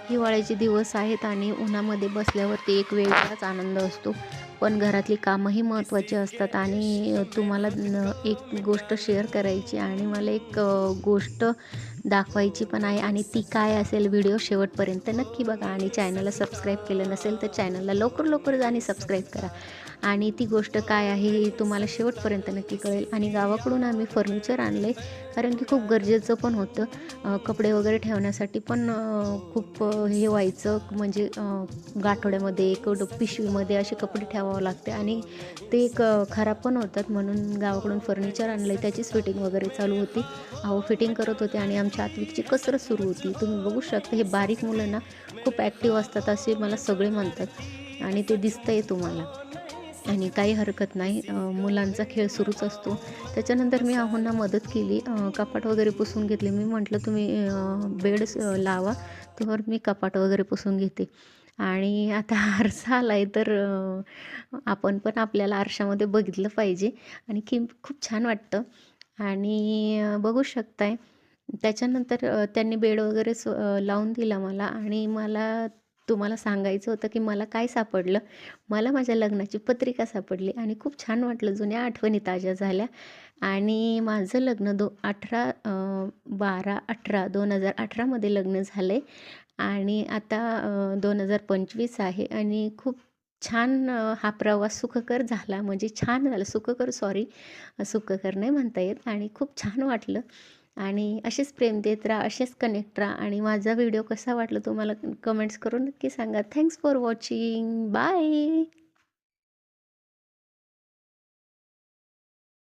हिवाळ्याचे दिवस आहेत आणि उन्हामध्ये बसल्यावरती एक वेगळाच आनंद असतो. पण घरातली कामंही महत्त्वाची असतात आणि तुम्हाला एक गोष्ट शेअर करायची आणि मला एक गोष्ट दाखवायची पण आहे आणि ती काय असेल व्हिडिओ शेवटपर्यंत नक्की बघा आणि चॅनलला सबस्क्राईब केलं नसेल तर चॅनलला लवकर जा आणि सबस्क्राईब करा. आणि ती गोष्ट काय आहे हे तुम्हाला शेवटपर्यंत नक्की कळेल. आणि गावाकडून आम्ही फर्निचर आणलं कारण की खूप गरजेचं पण होतं. कपडे वगैरे ठेवण्यासाठी पण खूप हे व्हायचं म्हणजे गाठोड्यामध्ये पिशवीमध्ये असे कपडे ठेवावं लागते आणि ते खराब पण होतात. म्हणून गावाकडून फर्निचर आणलं आहे, त्याचीच फिटिंग वगैरे चालू होती. अहो फिटिंग करत होते आणि आमच्या आत्विकची कसरत सुरू होती. तुम्ही बघू शकता हे बारीक मुलं ना खूप ॲक्टिव्ह असतात असे मला सगळे म्हणतात आणि ते दिसतंय तुम्हाला. आणि काही हरकत नाही, मुलांचा खेळ सुरूच असतो. त्याच्यानंतर मी आहोंना मदत केली, कपाट वगैरे पुसून घेतले. मी म्हटलं तुम्ही बेड लावा, तर मी कपाट वगैरे पुसून घेते. आणि आता आरसा आला आहे तर आपण पण आपल्याला आरशामध्ये बघितलं पाहिजे आणि खूप छान वाटतं. आणि बघू शकताय त्याच्यानंतर त्यांनी बेड वगैरे लावून दिला मला आणि मला तुम्हाला सांगायचं होतं की मला काय सापडलं. मला माझ्या लग्नाची पत्रिका सापडली आणि खूप छान वाटलं. जुन्या आठवणी ताज्या झाल्या आणि माझं लग्न 2018 लग्न झालं आहे आणि आता 2025 आहे आणि खूप छान हा प्रवास सुखकर झाला. म्हणजे छान झालं, सुखकर नाही म्हणता येत आणि खूप छान वाटलं. आणि असेच प्रेम देत राहा, असेच कनेक्ट राहा आणि माझा व्हिडिओ कसा वाटला तुम्हाला कमेंट्स करून नक्की सांगा. Thanks for watching. बाय.